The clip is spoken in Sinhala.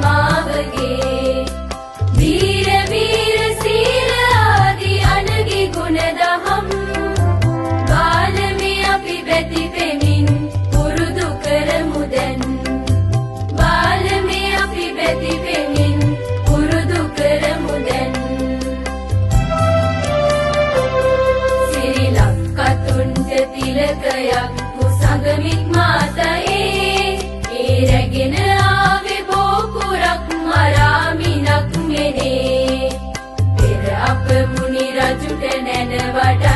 මාවගේ වීර වීර සීල ආදී අනගි ගුණ දහම් බාලමේ අපි බැති පෙමින් පුරුදු කරමු දැන් බාලමේ අපි බැති පෙමින් පුරුදු කරමු දැන් සිරිලක් කතුන්ට තිලකයක් කුසඟමික් මාතයේ ඒ රැගෙන ආවේ බෝකුරක් මරාමිනක් මෙනේ පෙර අප මුනි රජුට නැන වඩා